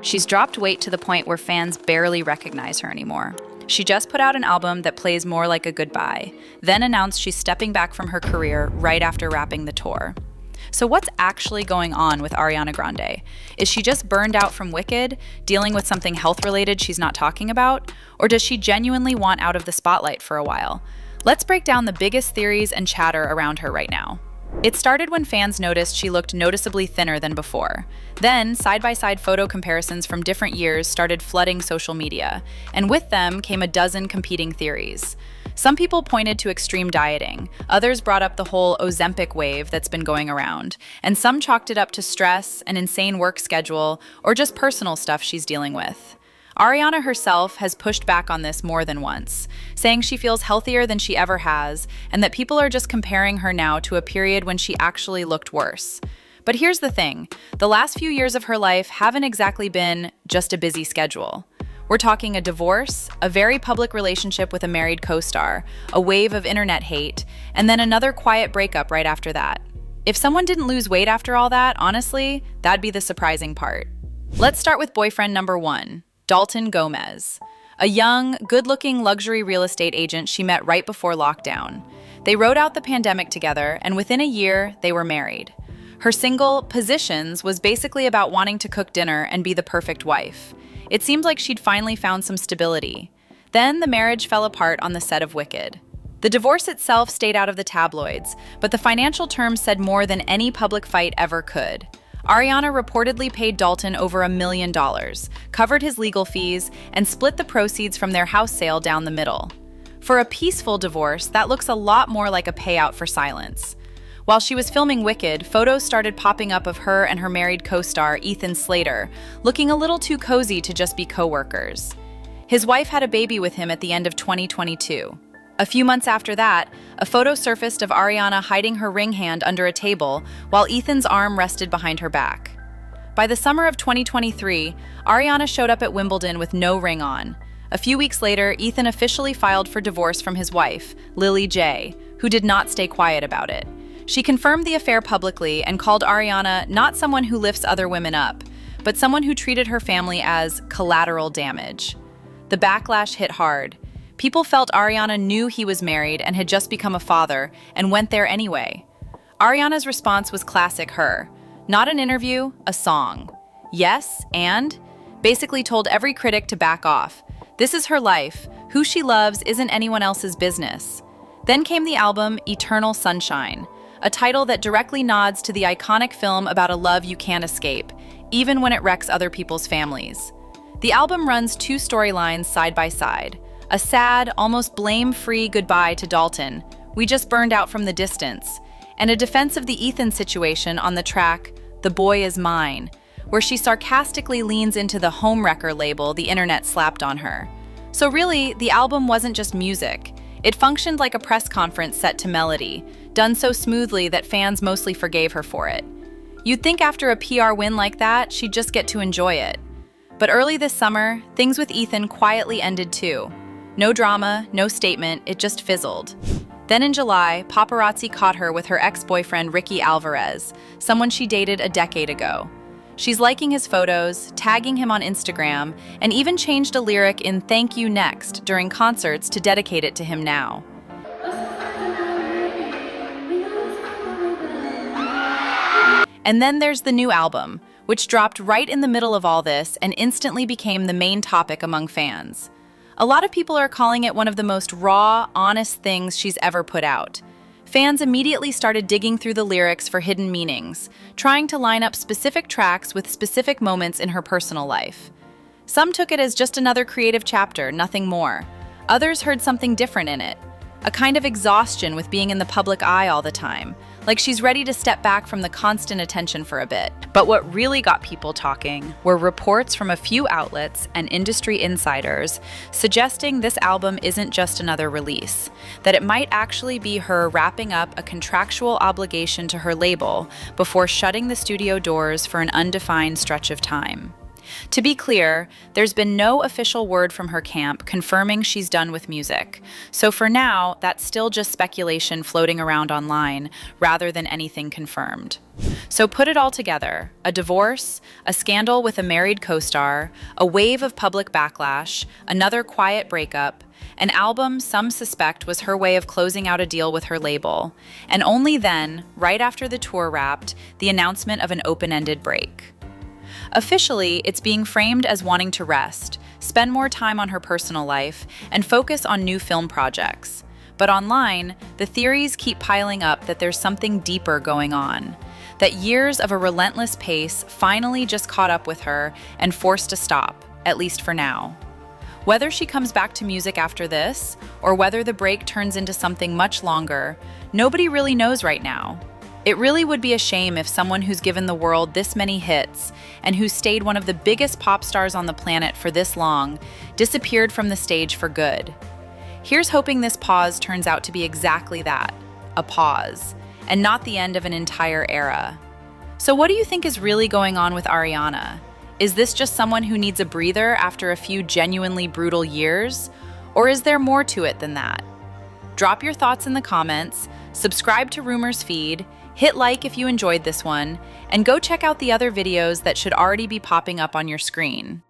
She's dropped weight to the point where fans barely recognize her anymore. She just put out an album that plays more like a goodbye, then announced she's stepping back from her career right after wrapping the tour. So what's actually going on with Ariana Grande? Is she just burned out from Wicked, dealing with something health-related she's not talking about? Or does she genuinely want out of the spotlight for a while? Let's break down the biggest theories and chatter around her right now. It started when fans noticed she looked noticeably thinner than before. Then, side-by-side photo comparisons from different years started flooding social media, and with them came a dozen competing theories. Some people pointed to extreme dieting, others brought up the whole Ozempic wave that's been going around, and some chalked it up to stress, an insane work schedule, or just personal stuff she's dealing with. Ariana herself has pushed back on this more than once, saying she feels healthier than she ever has, and that people are just comparing her now to a period when she actually looked worse. But here's the thing, the last few years of her life haven't exactly been just a busy schedule. We're talking a divorce, a very public relationship with a married co-star, a wave of internet hate, and then another quiet breakup right after that. If someone didn't lose weight after all that, honestly, that'd be the surprising part. Let's start with boyfriend number 1. Dalton Gomez, a young, good-looking luxury real estate agent she met right before lockdown. They rode out the pandemic together, and within a year, they were married. Her single, Positions, was basically about wanting to cook dinner and be the perfect wife. It seemed like she'd finally found some stability. Then the marriage fell apart on the set of Wicked. The divorce itself stayed out of the tabloids, but the financial terms said more than any public fight ever could. Ariana reportedly paid Dalton over $1 million, covered his legal fees, and split the proceeds from their house sale down the middle. For a peaceful divorce, that looks a lot more like a payout for silence. While she was filming Wicked, photos started popping up of her and her married co-star, Ethan Slater, looking a little too cozy to just be co-workers. His wife had a baby with him at the end of 2022. A few months after that, a photo surfaced of Ariana hiding her ring hand under a table while Ethan's arm rested behind her back. By the summer of 2023, Ariana showed up at Wimbledon with no ring on. A few weeks later, Ethan officially filed for divorce from his wife, Lily J., who did not stay quiet about it. She confirmed the affair publicly and called Ariana not someone who lifts other women up, but someone who treated her family as collateral damage. The backlash hit hard. People felt Ariana knew he was married and had just become a father and went there anyway. Ariana's response was classic her. Not an interview, a song. Yes, and basically told every critic to back off. This is her life. Who she loves isn't anyone else's business. Then came the album Eternal Sunshine, a title that directly nods to the iconic film about a love you can't escape, even when it wrecks other people's families. The album runs 2 storylines side by side. A sad, almost blame-free goodbye to Dalton, we just burned out from the distance, and a defense of the Ethan situation on the track The Boy Is Mine, where she sarcastically leans into the homewrecker label the internet slapped on her. So really, the album wasn't just music. It functioned like a press conference set to melody, done so smoothly that fans mostly forgave her for it. You'd think after a PR win like that, she'd just get to enjoy it. But early this summer, things with Ethan quietly ended too. No drama, no statement, it just fizzled. Then in July, paparazzi caught her with her ex-boyfriend Ricky Alvarez, someone she dated a decade ago. She's liking his photos, tagging him on Instagram, and even changed a lyric in Thank You Next during concerts to dedicate it to him now. And then there's the new album, which dropped right in the middle of all this and instantly became the main topic among fans. A lot of people are calling it one of the most raw, honest things she's ever put out. Fans immediately started digging through the lyrics for hidden meanings, trying to line up specific tracks with specific moments in her personal life. Some took it as just another creative chapter, nothing more. Others heard something different in it, a kind of exhaustion with being in the public eye all the time, like she's ready to step back from the constant attention for a bit. But what really got people talking were reports from a few outlets and industry insiders suggesting this album isn't just another release, that it might actually be her wrapping up a contractual obligation to her label before shutting the studio doors for an undefined stretch of time. To be clear, there's been no official word from her camp confirming she's done with music. So for now, that's still just speculation floating around online rather than anything confirmed. So put it all together: a divorce, a scandal with a married co-star, a wave of public backlash, another quiet breakup, an album some suspect was her way of closing out a deal with her label, and only then, right after the tour wrapped, the announcement of an open-ended break. Officially, it's being framed as wanting to rest, spend more time on her personal life, and focus on new film projects. But online, the theories keep piling up that there's something deeper going on, that years of a relentless pace finally just caught up with her and forced to stop, at least for now. Whether she comes back to music after this, or whether the break turns into something much longer, nobody really knows right now. It really would be a shame if someone who's given the world this many hits and who stayed one of the biggest pop stars on the planet for this long disappeared from the stage for good. Here's hoping this pause turns out to be exactly that, a pause, and not the end of an entire era. So what do you think is really going on with Ariana? Is this just someone who needs a breather after a few genuinely brutal years? Or is there more to it than that? Drop your thoughts in the comments, subscribe to Rumours Feed, hit like if you enjoyed this one, and go check out the other videos that should already be popping up on your screen.